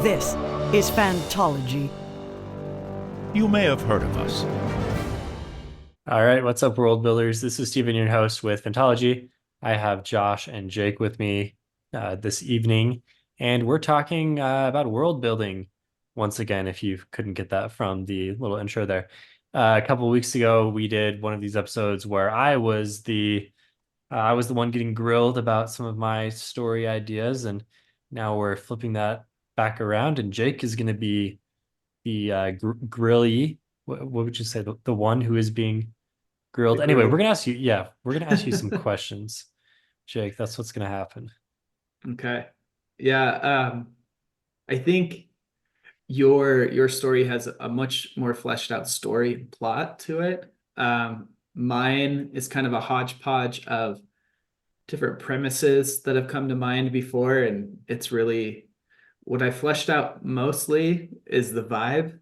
This is Fantology. You may have heard of us. All right, what's up, world builders? This is Steven, your host with Fantology. I have Josh and Jake with me this evening, and we're talking about world building once again, if you couldn't get that from the little intro there. A couple of weeks ago, we did one of these episodes where I was the one getting grilled about some of my story ideas, and now we're flipping that back around, and Jake is going to be the grilly. What would you say? The one who is being grilled. Anyway, we're gonna ask you some questions, Jake. That's what's gonna happen. Okay. Yeah, I think your story has a much more fleshed out story and plot to it. Mine is kind of a hodgepodge of different premises that have come to mind before, and it's really what I fleshed out mostly is the vibe,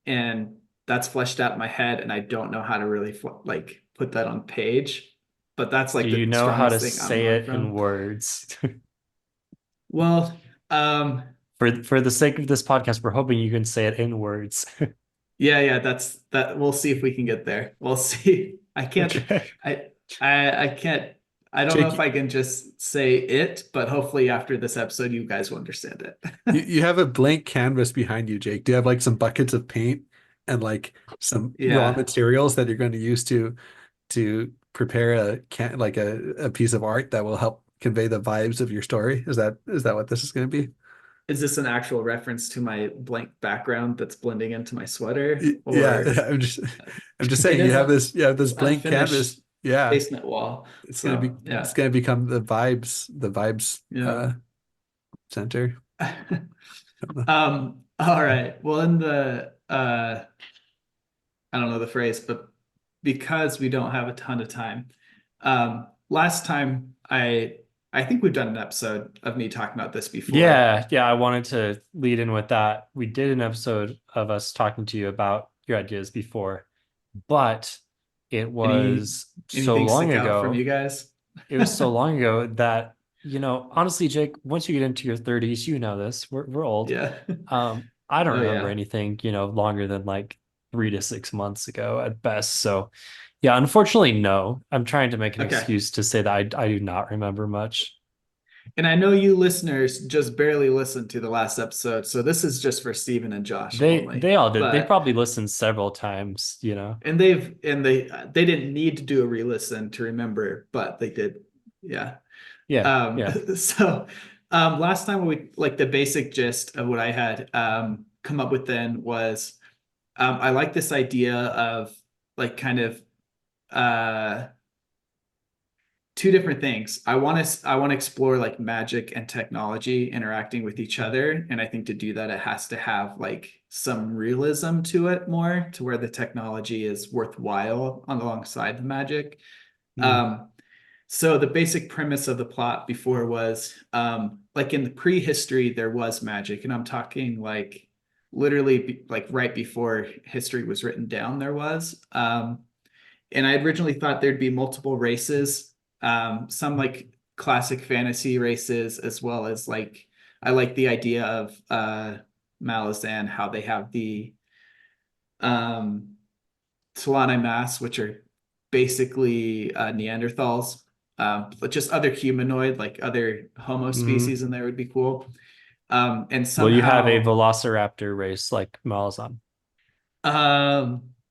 and that's fleshed out in my head, and I don't know how to really put that on page, but that's Do like you the know how to strongest thing I'm say going it in from. words? Well, um, For the sake of this podcast, we're hoping you can say it in words. yeah, that's that. We'll see if we can get there. We'll see. I can't. Okay. I can't. I don't know if Jake, I can just say it, but hopefully after this episode, you guys will understand you, it. you have a blank canvas behind you, Jake. Do you have like some buckets of paint and like some raw Yeah. materials that you're going to use to prepare a piece of art that will help convey the vibes of your story? Is that what this is going to be? Is this an actual reference to my blank background that's blending into my sweater, Yeah, or I'm just it saying is you have this blank unfinished canvas. Yeah, basement wall? it's gonna be So it's yeah, gonna become the vibes yeah. center. All right. Well, in the I don't know the phrase, but because we don't have a ton of time, last time I think we've done an episode of me talking about this before. Yeah, I wanted to lead in with that. We did an episode of us talking to you about your ideas before, but it Any was so anything long stick out from you ago. guys? It was so long ago that, honestly, Jake, once you get into your 30s, you know this. We're old. Yeah. I don't Oh remember yeah. anything, longer than like 3 to 6 months ago at best. So yeah, unfortunately, no. I'm trying to make an Okay. excuse to say that I do not remember much. And I know you listeners just barely listened to the last episode, so this is just for Steven and Josh They only. all did. They But probably listened several times. and they didn't need to do a re-listen to remember, but they did. Yeah. Yeah, Um, yeah. so last time we like the basic gist of what I had come up with then was I like this idea of like kind of uh two different things. I want to explore like magic and technology interacting with each other, and I think to do that it has to have like some realism to it more to where the technology is worthwhile on alongside the magic. Mm. Um, so the basic premise of the plot before was like in the prehistory there was magic, and I'm talking like literally like right before history was written down there was. And I originally thought there'd be multiple races, some like classic fantasy races, as well as like I like the idea of Malazan, how they have the um, Solani Mass, which are basically Neanderthals, but just other humanoid, like other Homo Hmm. species in there would be cool. And Will you have a somehow velociraptor race like Malazan?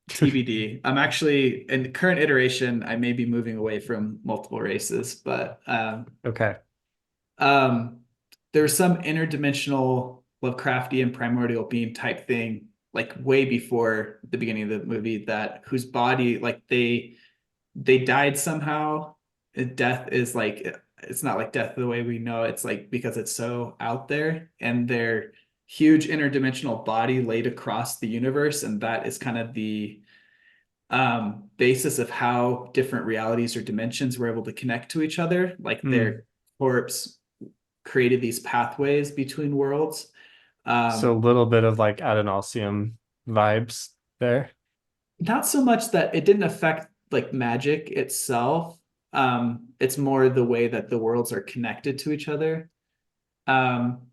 TBD. I'm actually in the current iteration, I may be moving away from multiple races, but Okay. um, there's some interdimensional Lovecraftian primordial being type thing, like way before the beginning of the movie, that whose body like they died somehow. Death is like it's not like death the way we know it. It's like because it's so out there, and their huge interdimensional body laid across the universe, and that is kind of the basis of how different realities or dimensions were able to connect to each other. Like Mm. their corpse created these pathways between worlds. So a Um, little bit of like Adonalsium vibes there. Not so much that it didn't affect like magic itself. It's more the way that the worlds are connected to each other.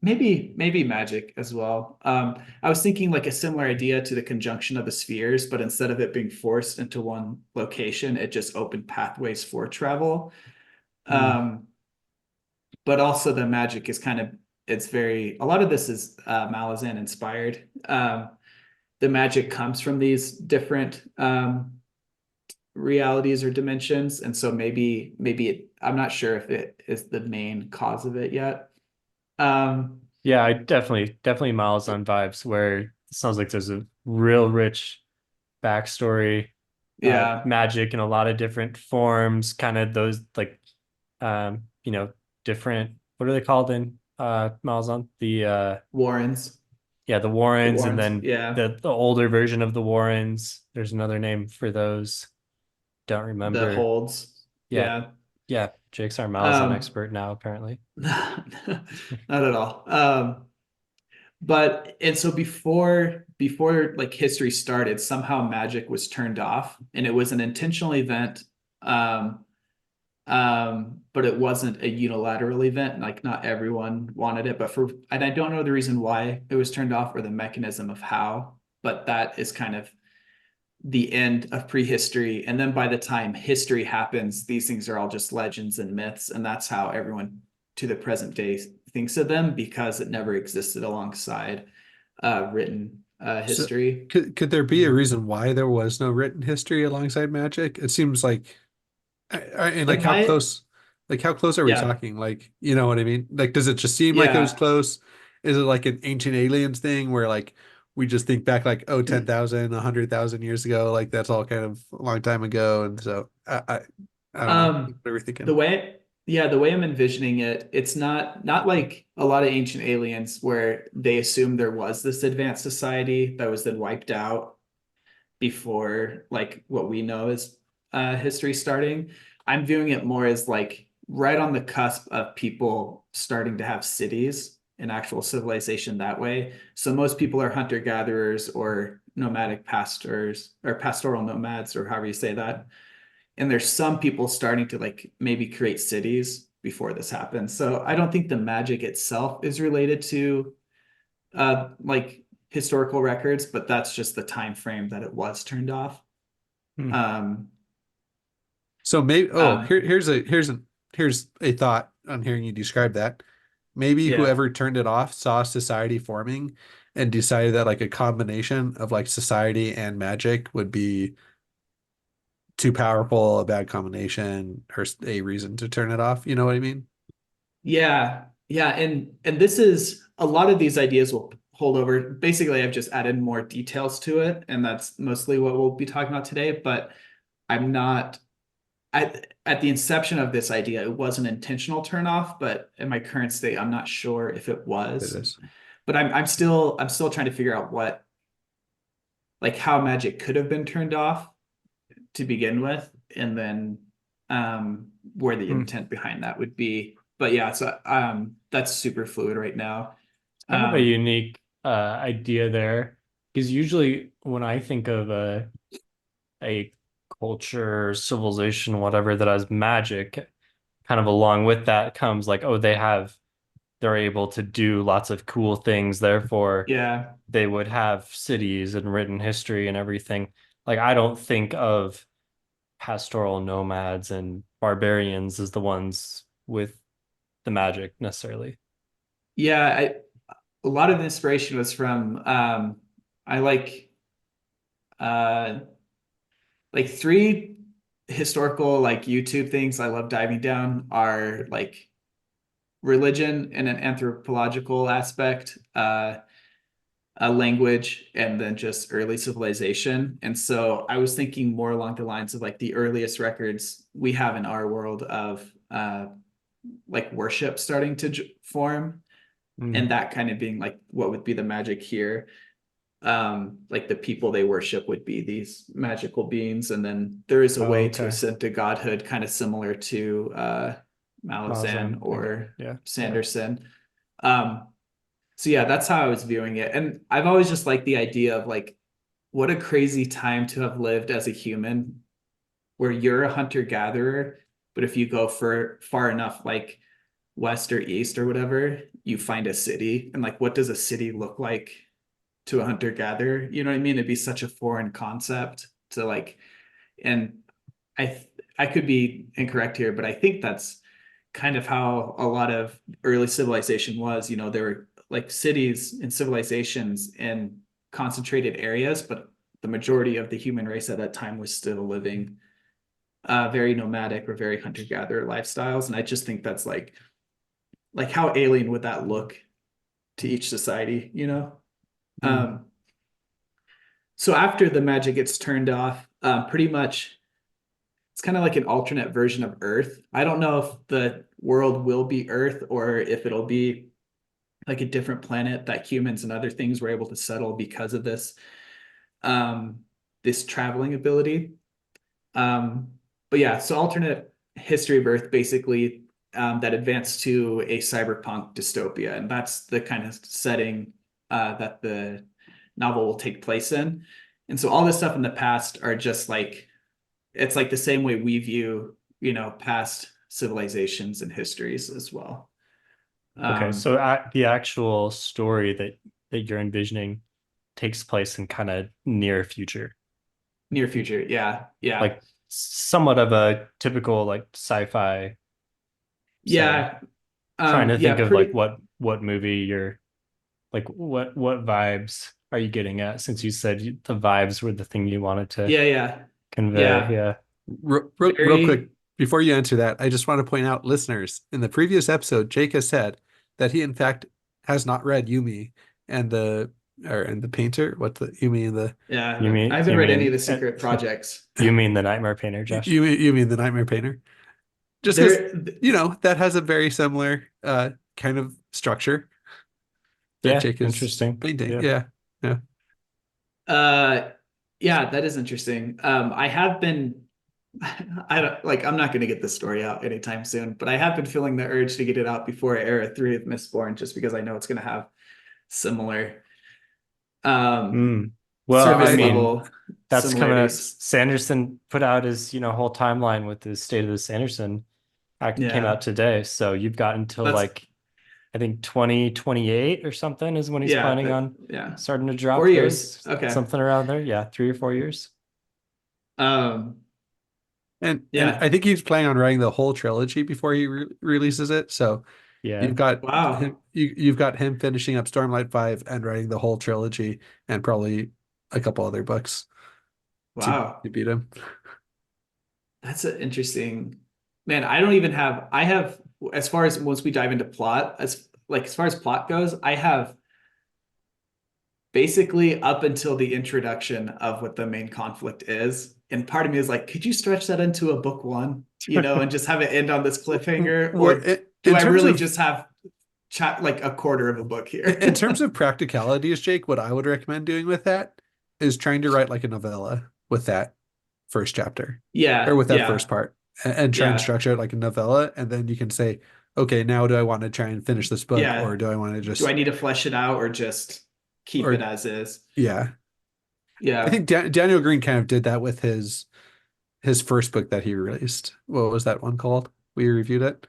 Maybe magic as well. I was thinking like a similar idea to the conjunction of the spheres, but instead of it being forced into one location, it just opened pathways for travel. Mm. But also the magic is kind of, it's very, a lot of this is Malazan inspired. The magic comes from these different realities or dimensions, and so I'm not sure if it is the main cause of it yet. Yeah, I definitely Miles on vibes where it sounds like there's a real rich backstory, Yeah, magic in a lot of different forms, kind of those like different, what are they called in Miles on? Warrens, Yeah, the the Warrens, and Warrens, then yeah, the older version of the Warrens. There's another name for those. Don't the remember. holds, Yeah, yeah. yeah. Jake's our Malazan Um, expert now, apparently. not at all. But and so before like history started, somehow magic was turned off, and it was an intentional event. Um, but it wasn't a unilateral event. Like not everyone wanted it, and I don't know the reason why it was turned off or the mechanism of how, but that is kind of the end of prehistory. And then by the time history happens, these things are all just legends and myths, and that's how everyone to the present day thinks of them because it never existed alongside written So history. could there be a reason why there was no written history alongside magic? It seems like and Like like how close are we yeah, talking? Like, you know what I mean? Like, does it just seem like it was yeah. close? Is it like an ancient aliens thing where like we just think back like, oh, 10,000, 100,000 years ago, like that's all kind of a long time ago. And so I don't know. Um, What are we the thinking? way, yeah, the way I'm envisioning it, it's not like a lot of ancient aliens where they assume there was this advanced society that was then wiped out before like what we know is history starting. I'm viewing it more as like right on the cusp of people starting to have cities and actual civilization that way. So most people are hunter gatherers or nomadic pastors or pastoral nomads or however you say that, and there's some people starting to like maybe create cities before this happens. So I don't think the magic itself is related to like historical records, but that's just the time frame that it was turned off. Hmm. um So maybe, oh, um here's a thought on hearing you describe that. Maybe yeah, whoever turned it off saw society forming and decided that like a combination of like society and magic would be too powerful, a bad combination, or a reason to turn it off. You know what I mean? yeah, and this is a lot of these ideas will hold over. Basically I've just added more details to it, and that's mostly what we'll be talking about today. But I'm not at the inception of this idea, it was an intentional turnoff, but in my current state, I'm not sure if it It was. is. But I'm still trying to figure out what, like how magic could have been turned off to begin with, and then where the Hmm. intent behind that would be. But yeah, so that's super fluid right now. Kind of a Um unique idea there, because usually when I think of a culture, civilization, whatever that has magic, kind of along with that comes like, oh, they're able to do lots of cool things, therefore yeah. they would have cities and written history and everything. Like I don't think of pastoral nomads and barbarians as the ones with the magic necessarily. Yeah, a lot of the inspiration was from I uh like three historical like YouTube things I love diving down are like religion and an anthropological aspect, a language, and then just early civilization. And so I was thinking more along the lines of like the earliest records we have in our world of like worship starting to form, Mm. and that kind of being like what would be the magic here. Like the people they worship would be these magical beings, and then there is a Oh, way to okay. ascend to godhood kind of similar to Malazan Malazan again. or Yeah. Yeah. Sanderson. um so yeah, that's how I was viewing it, and I've always just liked the idea of like what a crazy time to have lived as a human, where you're a hunter gatherer, but if you go for far enough, like west or east or whatever, you find a city, and like, what does a city look like to a hunter-gatherer? You know what I mean? It'd be such a foreign concept to like, and I could be incorrect here, but I think that's kind of how a lot of early civilization was. You know, there were like cities and civilizations in concentrated areas, but the majority of the human race at that time was still living very nomadic or very hunter-gatherer lifestyles. And I just think that's like how alien would that look to each society, you know? So after the magic gets turned off, pretty much it's kind of like an alternate version of Earth. I don't know if the world will be Earth or if it'll be like a different planet that humans and other things were able to settle because of this traveling ability. But yeah, so alternate history of Earth basically that advanced to a cyberpunk dystopia, and that's the kind of setting that the novel will take place in. And so all this stuff in the past are just like, it's like the same way we view, you know, past civilizations and histories as well. Okay, so the actual story that you're envisioning takes place in kind of near future. Near future, yeah. Like somewhat of a typical like sci-fi. Yeah. Trying to think of pretty... like what movie you're like, what vibes are you getting at, since you said the vibes were the thing you wanted to convey. Yeah. Real quick, before you answer that, I just want to point out, listeners, in the previous episode, Jake has said that he in fact has not read Yumi and the painter. What the Yumi and the I haven't read any of the secret projects. You mean the Nightmare Painter, Josh? You mean the Nightmare Painter? Just because, you know, that has a very similar kind of structure that Jake is interesting painting. Yeah, that is interesting. I have been I'm not going to get this story out anytime soon, but I have been feeling the urge to get it out before Era 3 of Mistborn, just because I know it's going to have similar well, service I mean, level that's coming out. Sanderson put out his, you know, whole timeline with the State of the Sanderson Act came out today. So you've got until like, I think 2028 or something is when he's planning on starting to drop 4 years. Okay. Something around there. Yeah. 3 or 4 years. And I think he's planning on writing the whole trilogy before he releases it. So you've got you've got him finishing up Stormlight 5 and writing the whole trilogy and probably a couple other books. To beat him. That's an interesting, man. I have, as far as once we dive into plot, as far as plot goes, I have basically up until the introduction of what the main conflict is. And part of me is like, could you stretch that into a book 1, you know, and just have it end on this cliffhanger? Or do I really just have like a quarter of a book here? In terms of practicalities, Jake, what I would recommend doing with that is trying to write like a novella with that first chapter. Yeah. Or with that first part. And try and structure it like a novella. And then you can say, okay, now do I want to try and finish this book? Or do I want to just... Do I need to flesh it out or just keep it as is? Yeah. Yeah. I think Daniel Green kind of did that with his first book that he released. What was that one called? We reviewed it.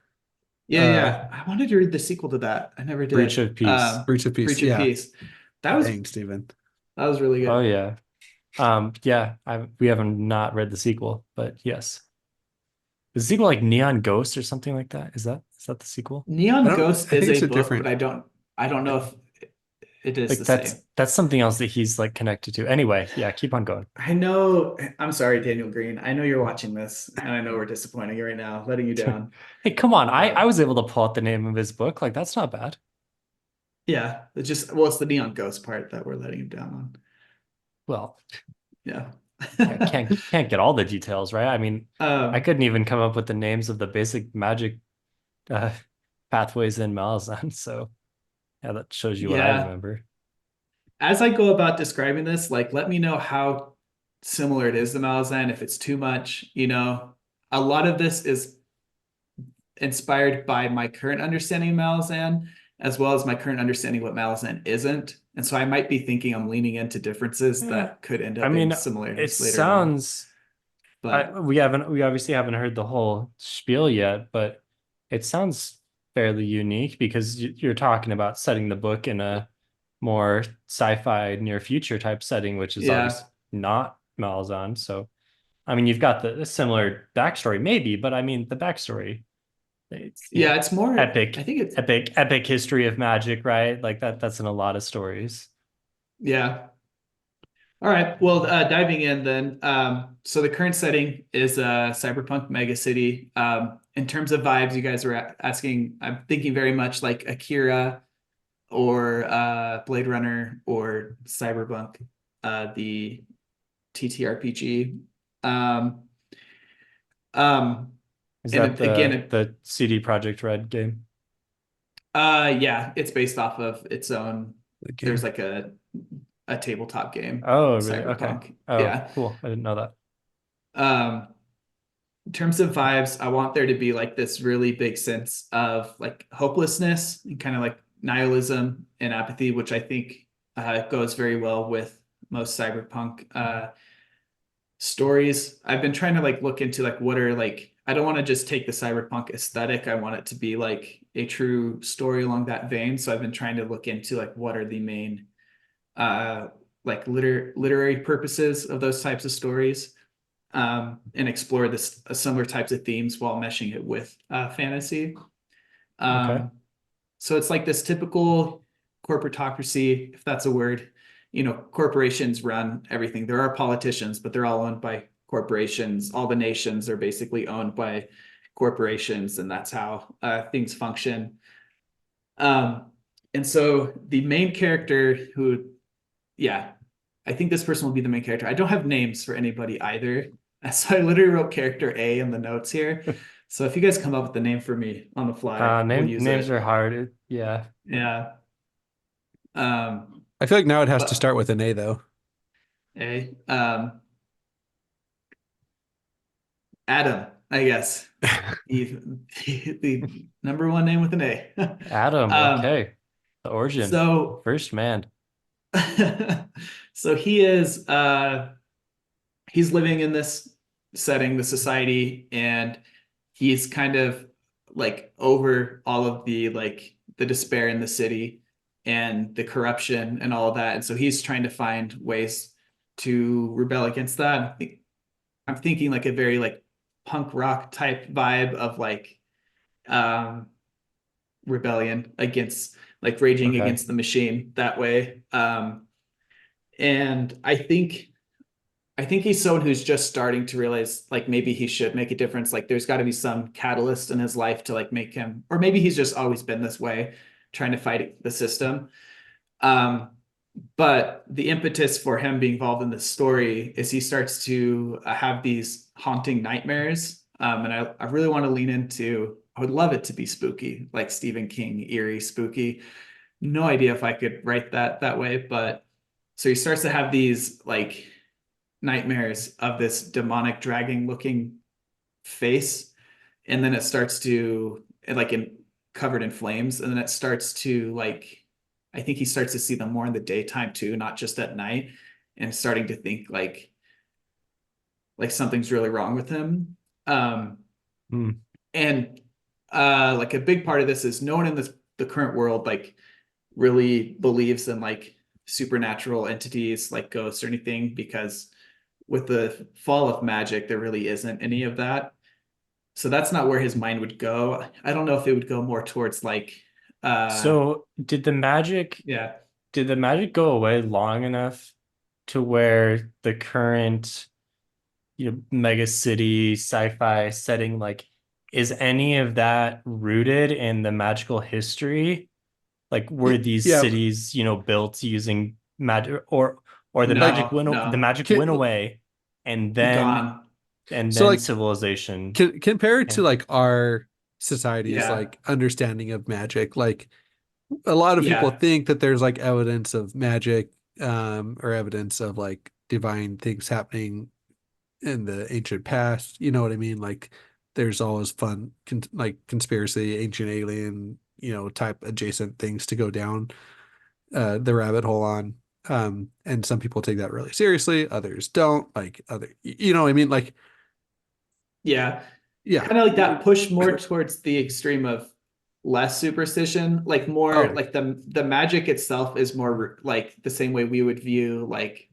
Yeah. I wanted to read the sequel to that. I never did. Breach of Peace. Breach of Peace. Peace. That was... Dang, Steven. That was really good. Oh, yeah. We haven't not read the sequel, but yes. Is the sequel like Neon Ghost or something like that? Is that the sequel? Neon Ghost is a book, but I don't know if it is like that's something else that he's like connected to. Anyway, yeah, keep on going. I know. I'm sorry, Daniel Green. I know you're watching this, and I know we're disappointing you right now, letting you down. Hey, come on. I was able to pull out the name of his book. Like, that's not bad. Yeah, it's the Neon Ghost part that we're letting him down on. Well, yeah. I can't get all the details, right? I mean, I couldn't even come up with the names of the basic magic pathways in Malazan. So yeah, that shows you what I remember. As I go about describing this, like, let me know how similar it is to Malazan. If it's too much, you know, a lot of this is inspired by my current understanding of Malazan, as well as my current understanding of what Malazan isn't. And so I might be thinking I'm leaning into differences that could end up in similarities later. It sounds, but we obviously haven't heard the whole spiel yet, but it sounds fairly unique because you're talking about setting the book in a more sci-fi near future type setting, which is Yeah. obviously not Malazan. So, I mean, you've got the similar backstory, maybe, but I mean, the backstory, it's, Yeah, it's more, I epic, think it's, epic history of magic, right? Like that's in a lot of stories. yeah. All right. Well, diving in then. So the current setting is a cyberpunk megacity. In terms of vibes, you guys were asking, I'm thinking very much like Akira or Blade Runner or Cyberpunk, the TTRPG. Um, um, Is and that again, the CD Projekt Red game? yeah, it's based off of its own. The There's game. like a tabletop game, Oh, really? Okay. Cyberpunk. Oh, Yeah. cool. I didn't know that. Um, in terms of vibes, I want there to be like this really big sense of like hopelessness and kind of like nihilism and apathy, which I think goes very well with most cyberpunk stories. I've been trying to like look into like what are like, I don't want to just take the cyberpunk aesthetic. I want it to be like a true story along that vein. So I've been trying to look into like what are the main like literary purposes of those types of stories, and explore this similar types of themes while meshing it with fantasy. Okay. So it's like this typical corporatocracy, if that's a word. You know, corporations run everything. There are politicians, but they're all owned by corporations. All the nations are basically owned by corporations, and that's how things function. Um, and so the main character who, yeah, I think this person will be the main character. I don't have names for anybody either. So I literally wrote character A in the notes here. So if you guys come up with the name for me on the fly, we'll use Names it. are hard. Yeah. Yeah. Um, I feel like now it has to but start with an A though. A. Adam, I guess. The, the number one name with an A. Adam, Um, okay. The origin. so First man. so he's living in this setting, the society, and he's kind of like over all of the like the despair in the city and the corruption and all of that. And so he's trying to find ways to rebel against that. I'm thinking like a very like punk rock type vibe of like um rebellion against like raging Okay. against the machine that way. And I think he's someone who's just starting to realize like maybe he should make a difference. Like there's got to be some catalyst in his life to like make him, or maybe he's just always been this way, trying to fight the system. Um, but the impetus for him being involved in this story is he starts to have these haunting nightmares. And I really want to lean into, I would love it to be spooky, like Stephen King, eerie, spooky. No idea if I could write that way, but so he starts to have these like nightmares of this demonic dragging looking face, and then it starts to like in covered in flames, and then it starts to like I think he starts to see them more in the daytime too, not just at night, and starting to think like something's really wrong with him. Hmm. And like a big part of this is no one in the current world like really believes in like supernatural entities like ghosts or anything, because with the fall of magic there really isn't any of that. So that's not where his mind would go. I don't know if it would go more towards like So yeah. did the magic go away long enough to where the current, mega city sci-fi setting, like, is any of that rooted in the magical history? Like, were these Yeah, cities, built using magic, or like the No, magic went away, and then gone. so like civilization compared to and like our society's Yeah. like understanding of magic, like a lot of people Yeah. think that there's like evidence of magic, or evidence of like divine things happening in the ancient past. You know what I mean? Like there's always fun like conspiracy, ancient alien, type adjacent things to go down the rabbit hole on. And some people take that really seriously, others don't. Like you know what I mean? Like Yeah. yeah. Kind of like that push more towards the extreme of less superstition, like more Oh. like the magic itself is more like the same way we would view like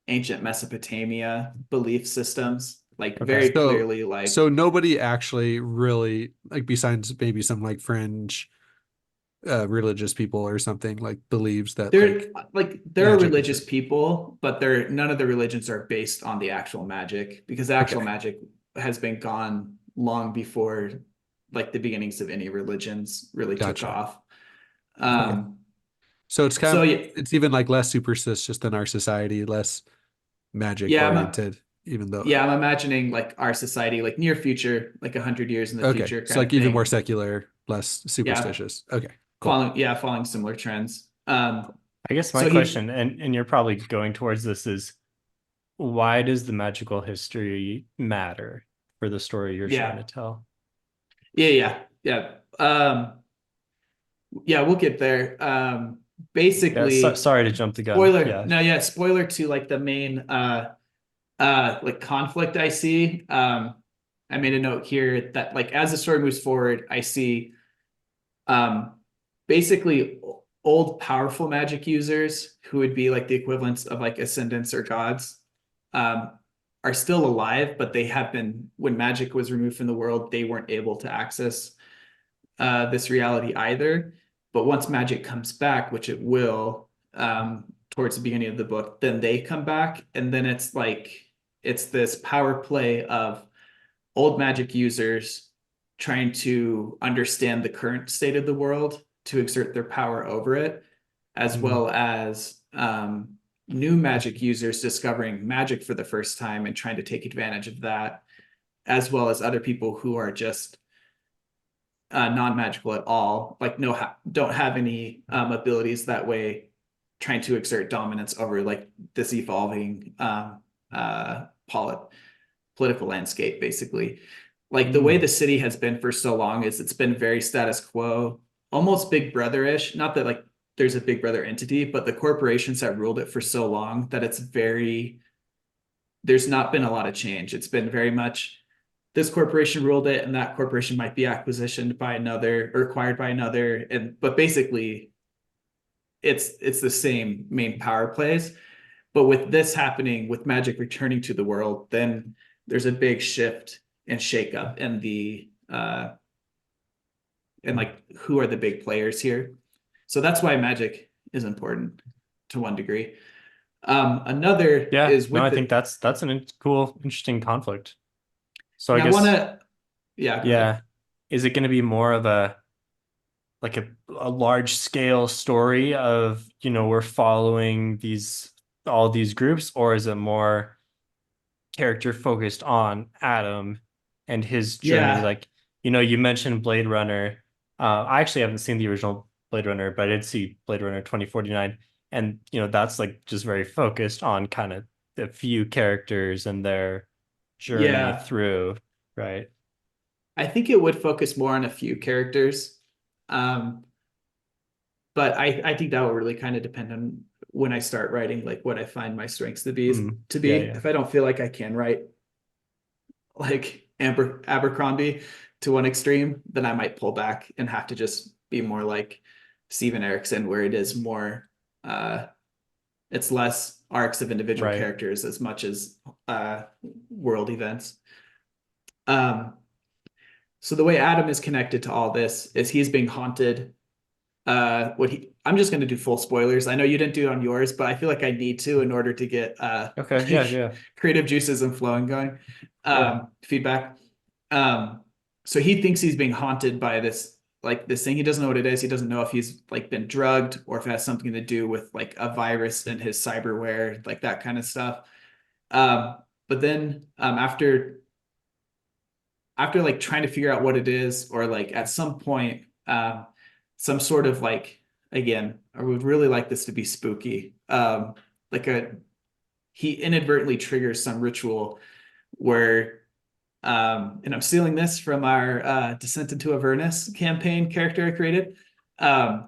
ancient Mesopotamia belief systems, like Okay. very So clearly like so nobody actually really, like, besides maybe some like fringe religious people or something, like believes that there are magic is religious real. people, but they're none of the religions are based on the actual magic, because the actual Okay, magic has been gone long before like the beginnings of any religions really took gotcha. off. Okay. Um, So it's kind so of, yeah, it's even like less superstitious than our society, less magic yeah, oriented, even though yeah, I'm imagining like our society, like near future, like 100 years in the okay. future So kind like of even more thing. secular, less Yeah, superstitious. Okay, cool. following similar trends. I guess my So he, question, and you're probably going towards this, is why does the magical history matter for the story you're trying yeah, to tell? yeah. Yeah, we'll get there. Yeah, so, Basically, sorry to jump the gun. spoiler. Yeah. No, yeah, spoiler to like the main like conflict I see. I made a note here that like as the story moves forward, I see um basically old powerful magic users who would be like the equivalents of like ascendants or gods um are still alive, but they have been, when magic was removed from the world, they weren't able to access this reality either. But once magic comes back, which it will, towards the beginning of the book, then they come back, and then it's like it's this power play of old magic users trying to understand the current state of the world to exert their power over it, as Mm. well as new magic users discovering magic for the first time and trying to take advantage of that, as well as other people who are just non-magical at all, like don't have any abilities that way, trying to exert dominance over like this evolving political landscape, basically. Like the way Mm. the city has been for so long is it's been very status quo, almost Big Brother-ish. Not that like there's a Big Brother entity, but the corporations have ruled it for so long that it's very, there's not been a lot of change. It's been very much this corporation ruled it, and that corporation might be acquisitioned by another or acquired by another, and but basically it's the same main power plays. But with this happening, with magic returning to the world, then there's a big shift and shakeup in the and like who are the big players here. So that's why magic is important to one degree. Another Yeah, is no, with I think the, that's cool, interesting conflict. So I and I want guess, to, yeah, go ahead. yeah, is it going to be more of a like a large scale story of, we're following all these groups, or is it more character focused on Adam and his journey? Yeah, Like, you mentioned Blade Runner. I actually haven't seen the original Blade Runner, but I did see Blade Runner 2049. And, that's like just very focused on kind of the few characters and their journey yeah. through, right? I think it would focus more on a few characters. Um, but I think that will really kind of depend on when I start writing, like what I find my strengths to be Mm, to be. yeah, yeah. If I don't feel like I can write like Abercrombie to one extreme, then I might pull back and have to just be more like Steven Erikson, where it is more it's less arcs of individual Right. characters as much as world events. Um, so the way Adam is connected to all this is he's being haunted. I'm just going to do full spoilers. I know you didn't do it on yours, but I feel like I need to in order to get Okay. Yeah, yeah. creative juices and flowing going. Yeah. Feedback. So he thinks he's being haunted by this thing. He doesn't know what it is. He doesn't know if he's like been drugged or if it has something to do with like a virus in his cyberware, like that kind of stuff. But then after like trying to figure out what it is, or like at some point, some sort of like, again, I would really like this to be spooky. Like he inadvertently triggers some ritual where, and I'm stealing this from our Descent into Avernus campaign character I created. The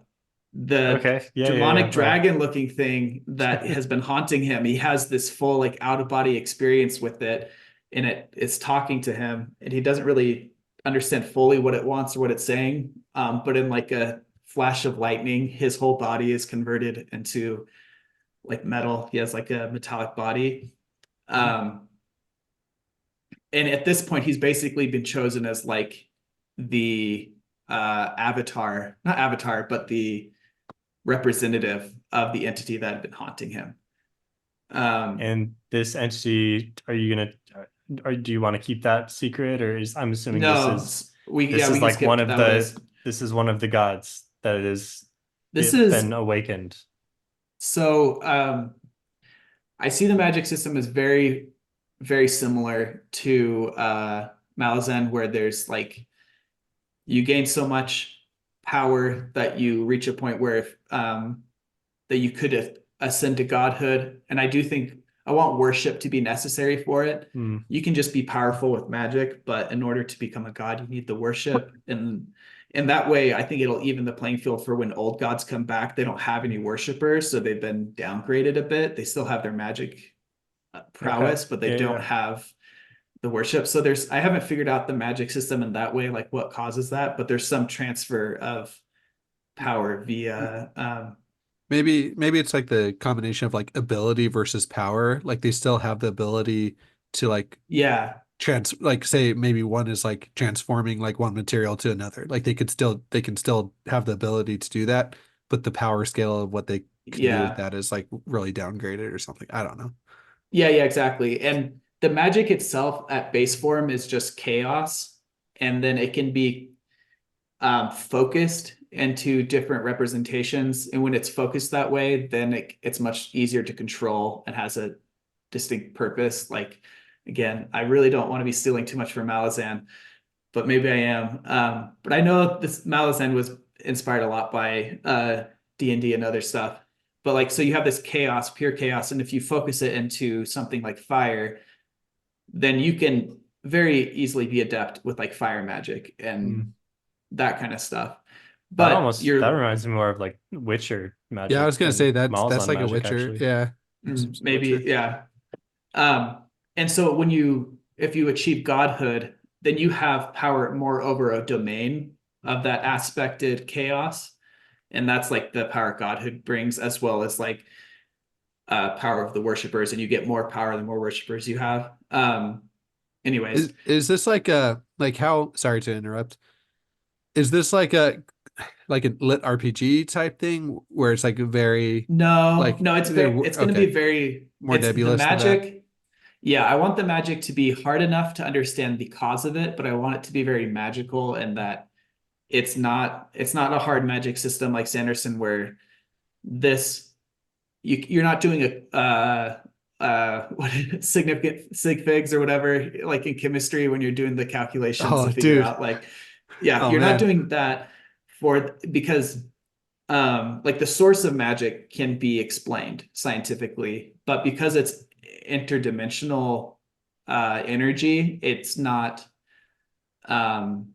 Okay. Yeah, yeah, demonic yeah. Wow. dragon looking thing that has been haunting him. He has this full like out of body experience with it, and it is talking to him, and he doesn't really understand fully what it wants or what it's saying. But in like a flash of lightning, his whole body is converted into like metal. He has like a metallic body. And at this point, he's basically been chosen as like the avatar, not avatar, but the representative of the entity that had been haunting him. And this entity, are you gonna, or do you want to keep that secret, or is I'm assuming No, this we is can like skip one of that. the this is one of the gods that is This is been awakened. so. I see the magic system as very, very similar to Malazan, where there's like you gain so much power that you reach a point where if that you could ascend to godhood. And I do think I want worship to be necessary for it. You can just be powerful with magic, but in order to become a god, you need the worship. And in that way, I think it'll even the playing field for when old gods come back. They don't have any worshipers, so they've been downgraded a bit. They still have their magic prowess, but they don't have the worship. So I haven't figured out the magic system in that way, like what causes that, but there's some transfer of power via Maybe it's like the combination of like ability versus power. Like they still have the ability to like yeah. like say maybe one is like transforming like one material to another. Like they can still have the ability to do that, but the power scale of what they can do with Yeah. that is like really downgraded or something. I don't know. Yeah, exactly. And the magic itself at base form is just chaos. And then it can be focused into different representations. And when it's focused that way, then it's much easier to control and has a distinct purpose. Like, again, I really don't want to be stealing too much from Malazan, but maybe I am. But I know this Malazan was inspired a lot by D&D and other stuff. But like, so you have this chaos, pure chaos, and if you focus it into something like fire, then you can very easily be adept with like fire magic and that kind of stuff. But That reminds me more of like Witcher magic. Yeah, I was gonna say that's Malazan like a magic, Witcher. actually. Yeah. maybe, Witcher. yeah. And so if you achieve godhood, then you have power more over a domain of that aspected chaos. And that's like the power godhood brings, as well as like power of the worshipers, and you get more power the more worshipers you have. Anyways, Is this like how, sorry to interrupt. Is this like a lit RPG type thing where it's like very no, like it's going to okay, be very, more it's the nebulous than that? magic. Yeah, I want the magic to be hard enough to understand the cause of it, but I want it to be very magical, and that it's not a hard magic system like Sanderson where this you're not doing what significant sig figs or whatever like in chemistry when you're doing the calculations Oh, to figure dude. out like yeah, Oh you're not man. doing that because like the source of magic can be explained scientifically, but because it's interdimensional energy, it's not um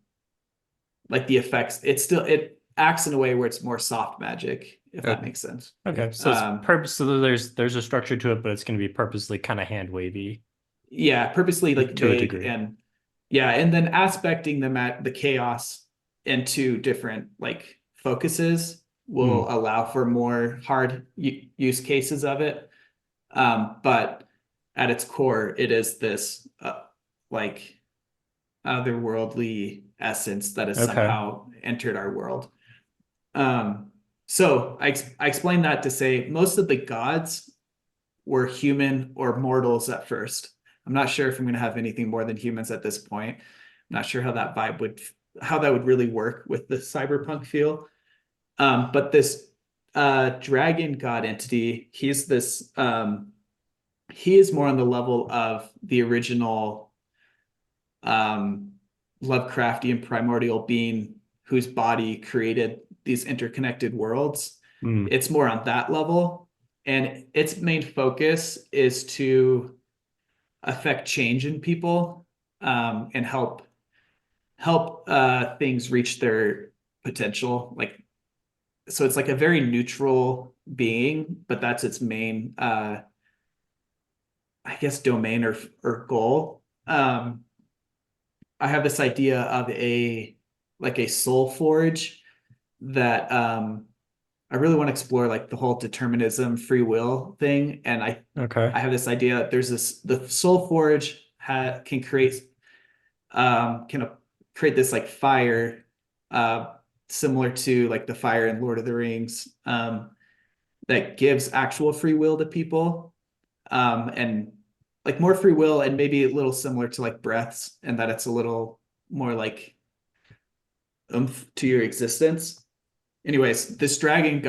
like the effects. It acts in a way where it's more soft magic, if that Okay. makes sense. Okay, so so there's a structure to it, but it's going to be purposely kind of hand wavy. Yeah, purposely like to a vague, degree. and yeah, and then aspecting the chaos into different like focuses will allow for more hard use cases of it. But at its core, it is this like otherworldly essence that has somehow entered our world. So I explained that to say most of the gods were human or mortals at first. I'm not sure if I'm going to have anything more than humans at this point. I'm not sure how that would really work with the cyberpunk feel. But this dragon god entity, he is more on the level of the original Lovecraftian primordial being whose body created these interconnected worlds. It's more on that level. And its main focus is to affect change in people and help things reach their potential. Like, so it's like a very neutral being, but that's its main, I guess, domain or goal. I have this idea of a soul forge that I really want to explore, like the whole determinism, free will thing. And Okay. I have this idea. There's the soul forge can create this like fire, uh, similar to like the fire in Lord of the Rings, that gives actual free will to people, and like more free will, and maybe a little similar to like breaths, and that it's a little more like oomph to your existence. Anyways, this dragon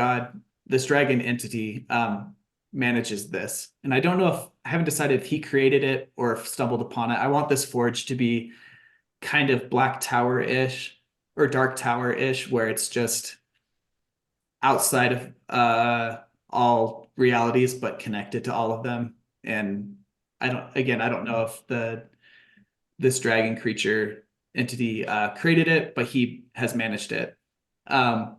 entity, manages this. And I haven't decided if he created it or if stumbled upon it. I want this forge to be kind of Black Tower-ish or Dark Tower-ish, where it's just outside of all realities, but connected to all of them. And I don't know if this dragon creature entity created it, but he has managed it. Um,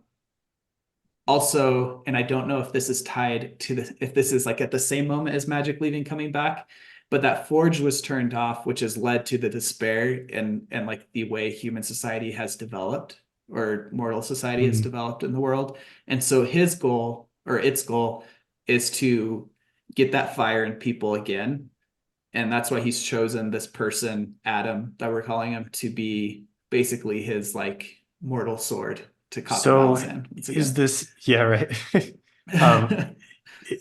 Also, and I don't know if this is tied to if this is like at the same moment as magic leaving coming back, but that forge was turned off, which has led to the despair and like the way human society has developed, or mortal society has developed in the world. And so his goal, or its goal, is to get that fire in people again. And that's why he's chosen this person, Adam, that we're calling him, to be basically his like mortal sword to copy So Miles in once is again. this, yeah, right. Um,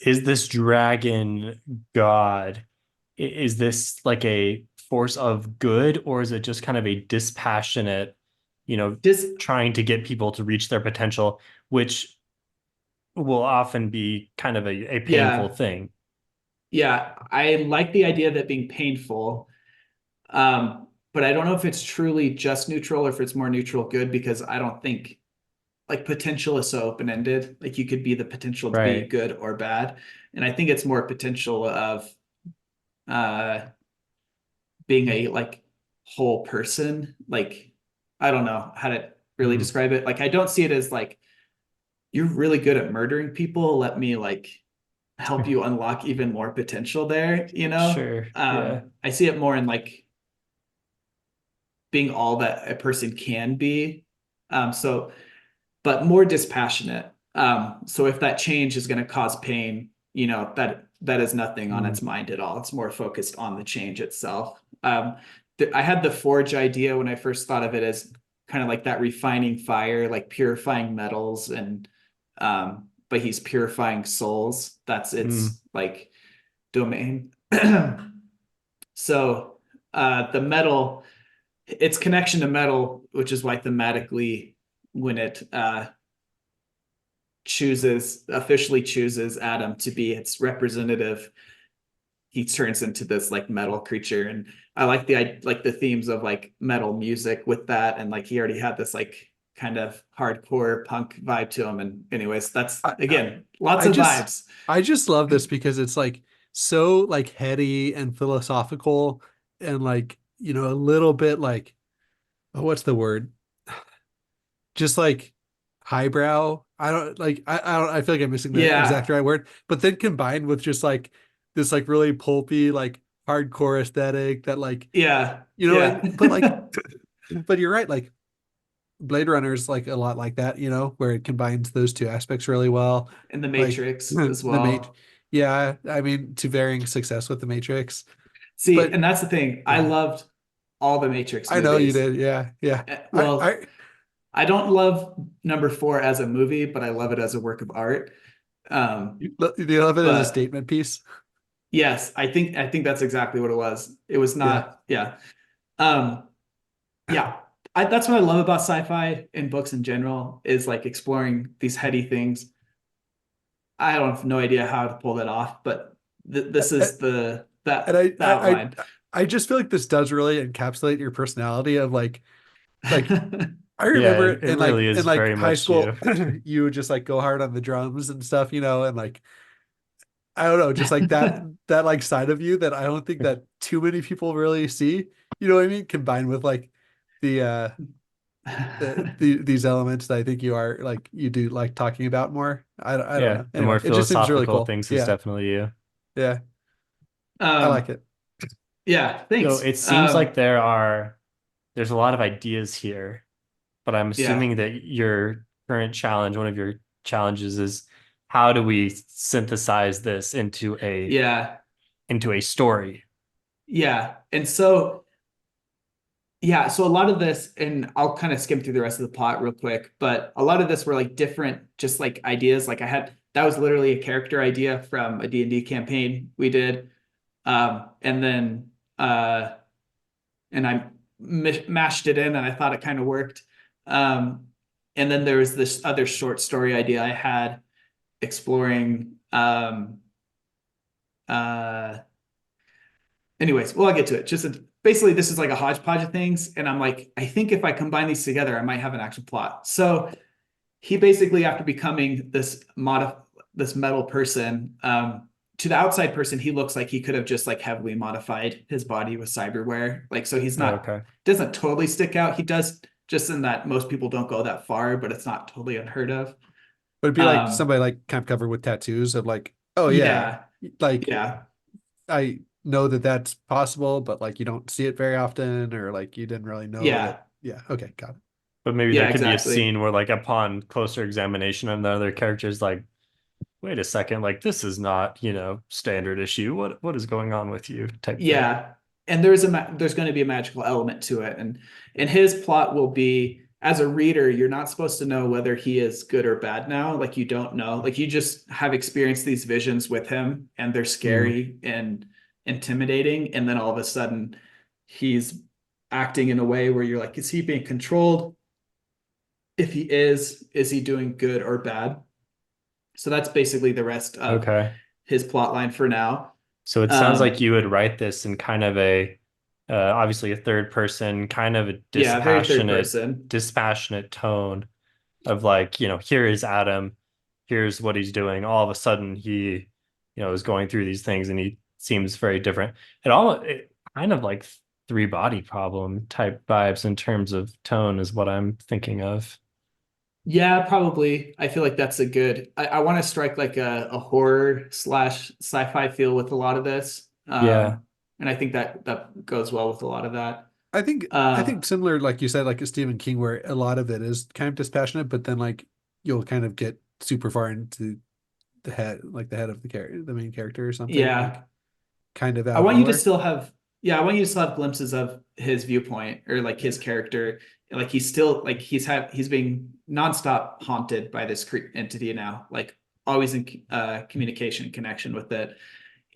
is this dragon god, is this like a force of good, or is it just kind of a dispassionate, Just trying to get people to reach their potential, which will often be kind of a painful yeah, thing? yeah. I like the idea of it being painful. But I don't know if it's truly just neutral or if it's more neutral good, because I don't think like potential is so open-ended. Like you could be the potential to be Right. good or bad. And I think it's more potential of uh being a like whole person. Like I don't know how to really Mm, describe it. Like I don't see it as like you're really good at murdering people. Let me like help you unlock even more potential there, you know? sure. Yeah. I see it more in like being all that a person can be. So, but more dispassionate. So if that change is going to cause pain, that is nothing on Mm, its mind at all. It's more focused on the change itself. I had the forge idea when I first thought of it as kind of like that refining fire, like purifying metals, and but he's purifying souls. That's mm, its like domain. So the metal, its connection to metal, which is why thematically, when it officially chooses Adam to be its representative, he turns into this like metal creature. And I like the themes of like metal music with that, and like he already had this like kind of hardcore punk vibe to him. And anyways, that's I, I, again lots I of just vibes. I just love this because it's like so like heady and philosophical and like, a little bit like, oh, what's the word? Just like highbrow. I feel like I'm missing the Yeah, exact right word, but then combined with just like this like really pulpy, like hardcore aesthetic that like, yeah, yeah. but like, but you're right, like Blade Runner is like a lot like that, where it combines those two aspects really well. And the Like Matrix as the mate, well. yeah, I mean, to varying success with the Matrix, See, but and that's the thing. I yeah, loved all the Matrix I know you movies. did. Yeah, yeah. Well, I don't love number four as a movie, but I love it as a work of art. Um, You love it as a but statement piece. yes, I think that's exactly what it was. It was Yeah. not, yeah. Um, yeah. That's what I love about sci-fi and books in general, is like exploring these heady things. I don't have no idea how to pull that off, but this is the And the outline. I just feel like this does really encapsulate your personality of like I yeah, remember it really in is like very high much you. school you would just like go hard on the drums and stuff, and like I don't know, just like that like side of you that I don't think that too many people really see. You know what I mean? Combined with like the these elements that I think you do like talking about more. I don't Yeah, know. the Anyway, more it just seems really philosophical cool. things is Yeah. definitely you. Yeah. I like Um, it. yeah, So thanks. it seems like there are there's a lot of ideas here, but I'm Yeah. assuming that your current challenge, one of your challenges is how do we synthesize this Yeah. into a story? Yeah. And so, yeah, so a lot of this, and I'll kind of skim through the rest of the plot real quick, but a lot of this were like different, just like ideas. Like that was literally a character idea from a D&D campaign we did. And then, and I mashed it in and I thought it kind of worked. Um, and then there was this other short story idea I had exploring, uh, anyways, well, I'll get to it. Basically, this is like a hodgepodge of things, and I'm like, I think if I combine these together, I might have an actual plot. So he basically, after becoming this metal person, to the outside person, he looks like he could have just like heavily modified his body with cyberware. Like, so he's not Okay. doesn't totally stick out. He does, just in that most people don't go that far, but it's not totally unheard of. But it'd be like Um, somebody like kind of covered with tattoos of like, oh yeah, yeah, like yeah, I know that that's possible, but like you don't see it very often, or like you didn't really know that. yeah, Yeah, okay, got it. But maybe there yeah, could be a exactly. scene where, like, upon closer examination of the other characters, like, wait a second, like this is not, standard issue. What is going on with you? Type thing. Yeah, and there's going to be a magical element to it, and his plot will be, as a reader, you're not supposed to know whether he is good or bad now. Like you don't know. Like you just have experienced these visions with him, and they're Hmm. scary and intimidating, and then all of a sudden, he's acting in a way where you're like, is he being controlled? If he is he doing good or bad? So that's basically the rest of Okay. his plot line for now. So it sounds like Um, you would write this in kind of obviously a third person, kind of a yeah, very third person. dispassionate tone of like, here is Adam, here's what he's doing. All of a sudden he, is going through these things and he seems very different. It kind of like three body problem type vibes in terms of tone is what I'm thinking of. Yeah, probably. I feel like that's a good. I want to strike like a horror slash sci-fi feel with a lot of this. Yeah. And I think that goes well with a lot of that. I think Um, similar, like you said, like a Stephen King, where a lot of it is kind of dispassionate, but then like you'll kind of get super far into the head of the character, the main character or something, like yeah, kind of I out of want you to nowhere. still have. Yeah, I want you to still have glimpses of his viewpoint or like his Yeah. character. Like he's still like he's being nonstop haunted by this entity now. Like always in communication and connection with it,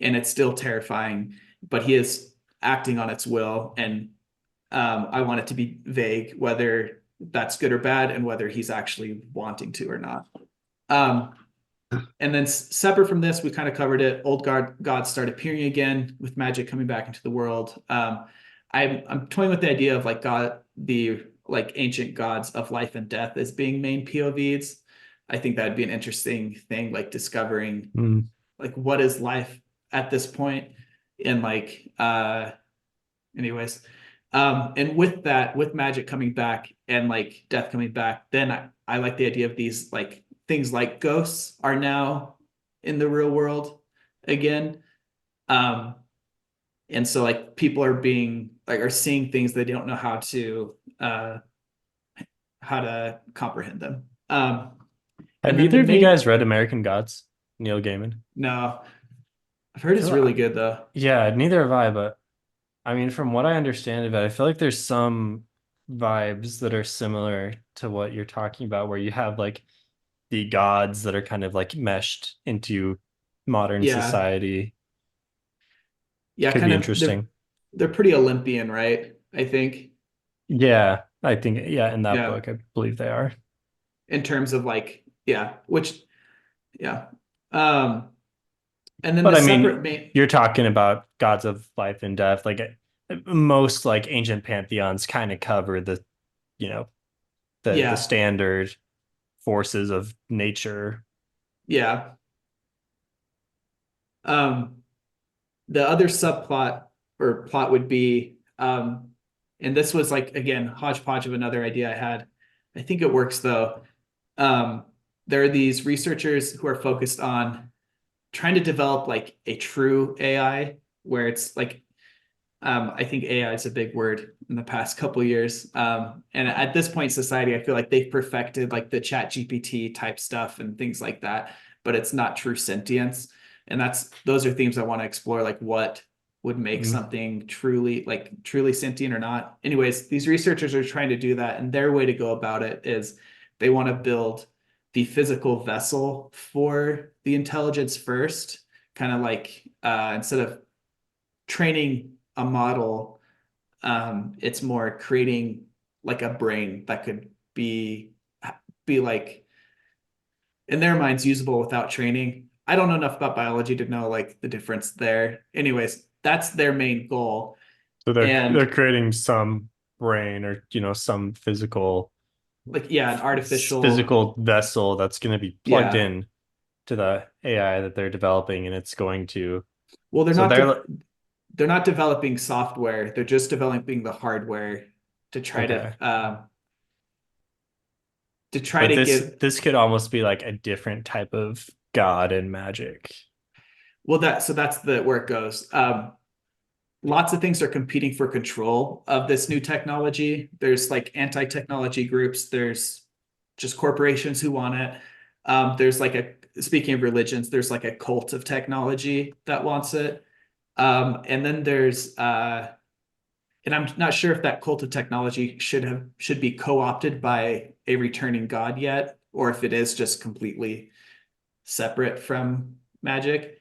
and it's still terrifying. But he is acting on its will, and I want it to be vague whether that's good or bad and whether he's actually wanting to or not. Um, and then separate from this, we kind of covered it. Old gods start appearing again with magic coming back into the world. I'm toying with the idea of like the like ancient gods of life and death as being main POVs. I think that'd be an interesting thing, like discovering Mm. like what is life at this point, and like anyways, and with that, with magic coming back and like death coming back, then I like the idea of these like things like ghosts are now in the real world again. Um, and so like people are being like are seeing things they don't know how to comprehend them. And Have then the either of you main guys read American Gods? Neil Gaiman? no, I've heard I it's feel really good though. Yeah, neither have I, but I mean, from what I understand of it, I feel like there's some vibes that are similar to what you're talking about, where you have like the gods that are kind of like meshed into modern Yeah, society. yeah, Could kind be of interesting. they're pretty Olympian, right? I think. Yeah, I think, yeah, in that Yeah. book, I believe they are. In terms of like yeah, which yeah. Um and then But the I separate mean, main you're talking about gods of life and death. Like most like ancient pantheons kind of cover you know, the yeah, standard forces of nature. yeah. Um the other subplot or plot would be and this was like again hodgepodge of another idea I had. I think it works though. Um there are these researchers who are focused on trying to develop like a true AI where it's like I think AI is a big word in the past couple of years. And at this point in society, I feel like they've perfected like the chat GPT type stuff and things like that, but it's not true sentience. And those are themes I want to explore, like what would make something truly sentient or not. Anyways, these researchers are trying to do that, and their way to go about it is they want to build the physical vessel for the intelligence first, kind of like instead of training a model, it's more creating like a brain that could be like in their minds usable without training. I don't know enough about biology to know like the difference there. Anyways, that's their main goal. So they're And creating some brain or some physical like an physical vessel that's going to be plugged yeah. in to the AI that they're developing, and it's going to. Well, So they're not developing software. They're just developing the hardware to try okay. to try But to this could almost be like a different type of god and magic. well, that's where it goes. Lots of things are competing for control of this new technology. There's like anti-technology groups. There's just corporations who want it. There's like speaking of religions, there's like a cult of technology that wants it. And then there's and I'm not sure if that cult of technology should be co-opted by a returning god yet, or if it is just completely separate from magic.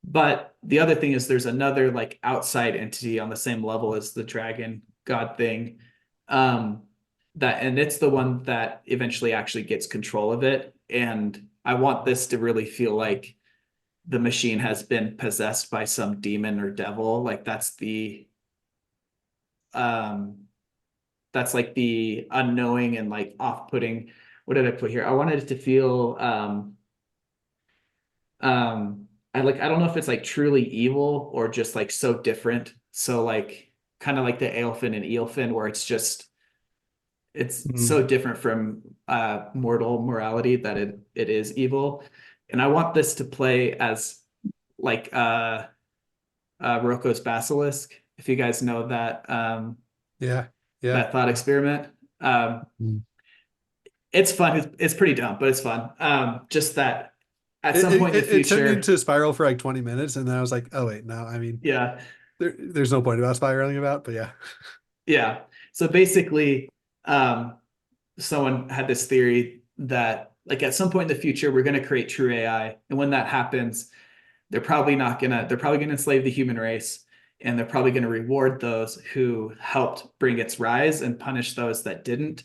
But the other thing is there's another like outside entity on the same level as the dragon god thing. And it's the one that eventually actually gets control of it. And I want this to really feel like the machine has been possessed by some demon or devil. Like that's like the unknowing and like off-putting. What did I put here? I wanted it to feel I don't know if it's like truly evil or just like so different. So like kind of like the Aelfin and Eilfin, where it's so different from mortal morality that it is evil. And I want this to play as like Roko's Basilisk, if you guys know that Yeah. that thought experiment. It's fun. It's pretty dumb, but it's fun. Just that at some point in the It turned future, into a spiral for like 20 minutes, and then I was like, oh wait, no, I mean, yeah, there's no point about spiraling about, but yeah. yeah. So basically, someone had this theory that like at some point in the future, we're going to create true AI, and when that happens, they're probably going to enslave the human race, and they're probably going to reward those who helped bring its rise and punish those that didn't.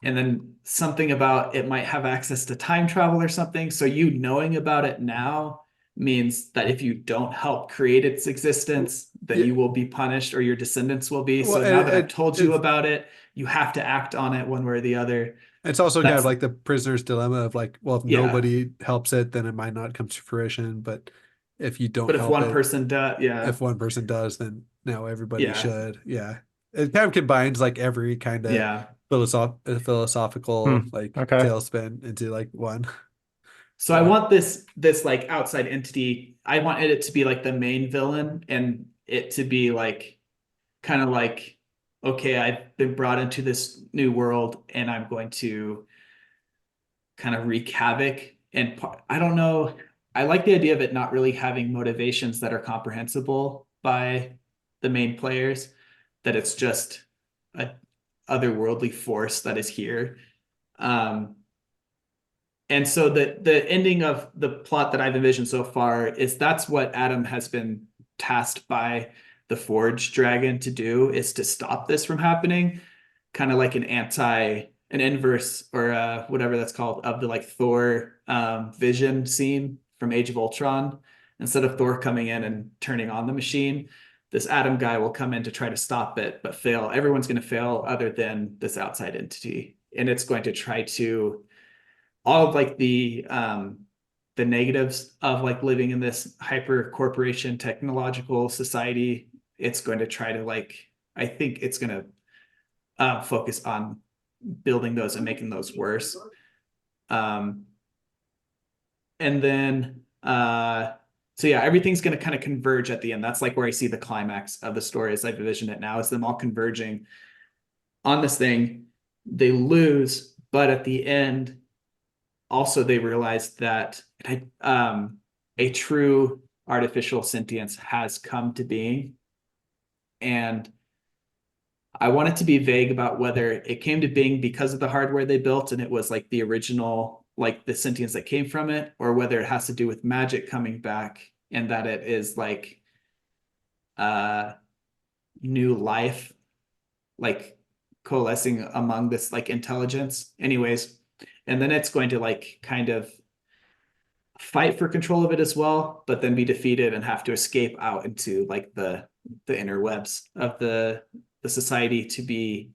And then something about it might have access to time travel or something. So you knowing about it now means that if you don't help create its existence, that Yeah. you will be punished or your descendants will be. Well, So now that I've told you about it, you have to act on it one way or the other. it's also kind of That's like the prisoner's dilemma of like, well, if yeah. nobody helps it, then it might not come to fruition. But if you don't But if help one it, person does, yeah, if one person does, then now everybody yeah, should. Yeah. It kind of combines like every kind of yeah. philosophical like Okay. tailspin into like one. So I want this like outside entity. I want it to be like the main villain, and it to be like kind of like, okay, I've been brought into this new world, and I'm going to kind of wreak havoc. And I don't know. I like the idea of it not really having motivations that are comprehensible by the main players. That it's just a otherworldly force that is here. And so the ending of the plot that I've envisioned so far is that's what Adam has been tasked by the Forge Dragon to do, is to stop this from happening, kind of like an inverse or whatever that's called of the like Thor vision scene from Age of Ultron. Instead of Thor coming in and turning on the machine, this Adam guy will come in to try to stop it, but fail. Everyone's going to fail other than this outside entity, and it's going to try to all of like the negatives of like living in this hyper corporation technological society. It's going to try to like, I think it's going to focus on building those and making those worse. And then So yeah, everything's going to kind of converge at the end. That's like where I see the climax of the story as I envision it now, is them all converging on this thing. They lose, but at the end, also they realize that a true artificial sentience has come to being. And I want it to be vague about whether it came to being because of the hardware they built and it was like the original, like the sentience that came from it, or whether it has to do with magic coming back and that it is like new life, like coalescing among this like intelligence. Anyways, and then it's going to like kind of fight for control of it as well, but then be defeated and have to escape out into like the interwebs of the society to be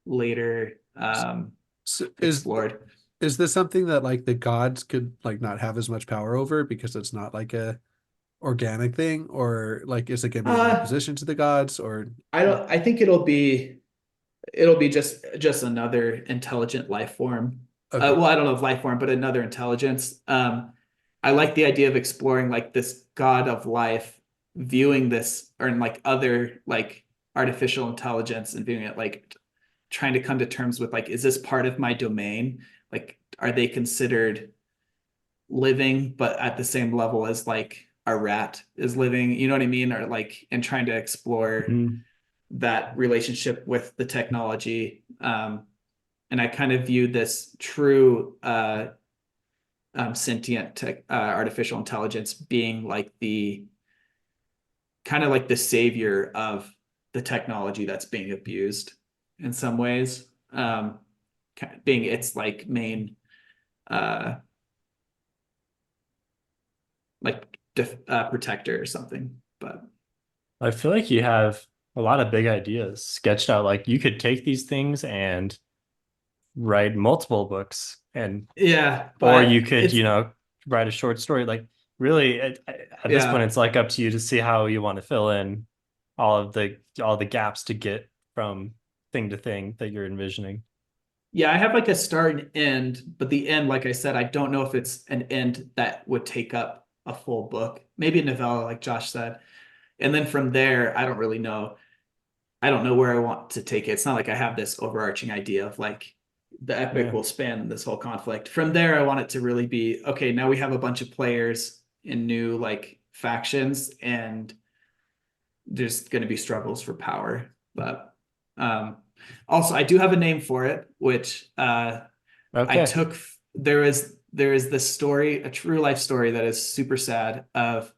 later So explored. is this something that like the gods could like not have as much power over because it's not like a organic thing, or like is it gonna be in Uh, opposition to the gods, or I think it'll be just another intelligent life form. okay. Well, I don't know if life form, but another intelligence. I like the idea of exploring like this god of life, viewing this or in like other like artificial intelligence and viewing it like trying to come to terms with like, is this part of my domain? Like, are they considered living, but at the same level as like a rat is living? You know what I mean? Or like, and trying to explore Mhm. that relationship with the technology. And I kind of view this true sentient artificial intelligence being like the kind of like the savior of the technology that's being abused in some ways, being its like main uh, like protector or something. But I feel like you have a lot of big ideas sketched out. Like you could take these things and write multiple books, and yeah, or but you could, it's write a short story. Like really, at this point, yeah. it's like up to you to see how you want to fill in all the gaps to get from thing to thing that you're envisioning. Yeah, I have like a start and end, but the end, like I said, I don't know if it's an end that would take up a full book. Maybe a novella, like Josh said. And then from there, I don't really know. I don't know where I want to take it. It's not like I have this overarching idea of like the epic Yeah. will span this whole conflict. From there, I want it to really be okay, now we have a bunch of players in new like factions, and there's going to be struggles for power. But also, I do have a name for it, which I Okay. took. There is this story, a true life story that is super sad, of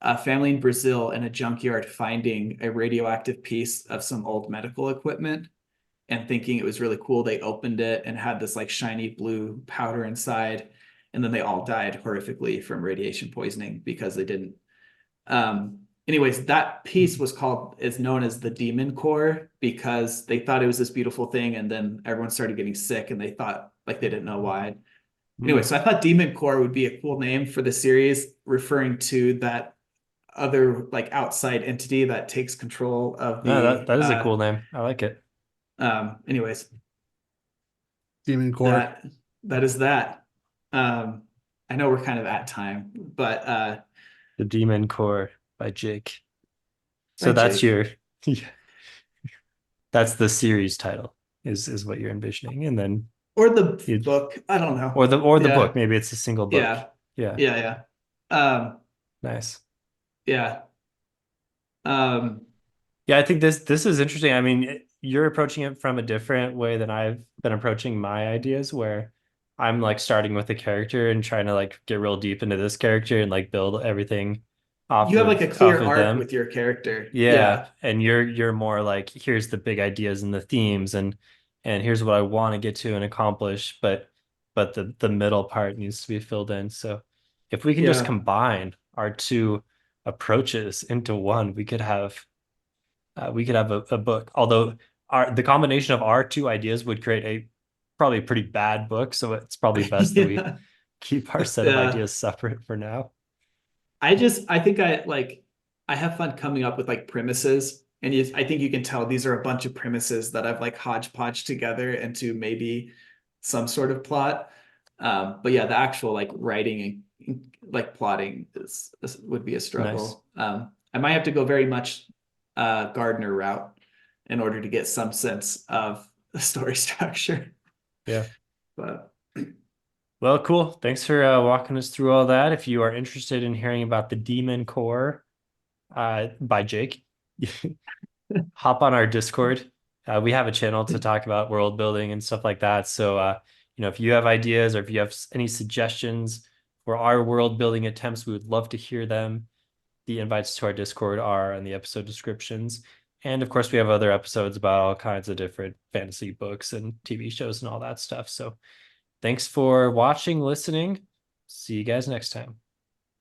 a family in Brazil in a junkyard finding a radioactive piece of some old medical equipment and thinking it was really cool. They opened it and had this like shiny blue powder inside, and then they all died horrifically from radiation poisoning because they didn't. Anyways, that piece is known as the demon core because they thought it was this beautiful thing, and then everyone started getting sick, and they thought like they didn't know why. Anyway, Mm. so I thought demon core would be a cool name for the series, referring to that other like outside entity that takes control of No, the that is a cool name. I like it. anyways, Demon Core. that is that. um I know we're kind of at time, but The Demon Core by Jake. by So that's Jake, your that's the series title is what you're envisioning. And then or the you book, I don't know. or the book. Yeah, Maybe it's a single book. yeah, Yeah. yeah, yeah. Nice. Yeah. um Yeah, I think this is interesting. I mean, you're approaching it from a different way than I've been approaching my ideas, where I'm like starting with a character and trying to like get real deep into this character and like build everything you have like a off clear of arc them. with your character. Yeah, Yeah. and you're more like here's the big ideas and the themes, and here's what I want to get to and accomplish, but the middle part needs to be filled in. So if we can just Yeah. combine our two approaches into one, we could have a book. Although the combination of our two ideas would create a probably pretty bad book, so it's probably best that we Yeah. keep our set of Yeah. ideas separate for now. I think I have fun coming up with like premises, and I think you can tell these are a bunch of premises that I've like hodgepodge together into maybe some sort of plot. But yeah, the actual like writing like plotting would be a struggle. I might have to go very much Gardner route in order to get some sense of the story structure. Yeah. But Well, cool. Thanks for walking us through all that. If you are interested in hearing about the Demon Core by Jake, hop on our Discord. We have a channel to talk about world building and stuff like that. So, if you have ideas or if you have any suggestions for our world building attempts, we would love to hear them. The invites to our Discord are in the episode descriptions. And of course, we have other episodes about all kinds of different fantasy books and TV shows and all that stuff. So thanks for watching, listening. See you guys next time.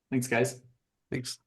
thanks, guys. Thanks.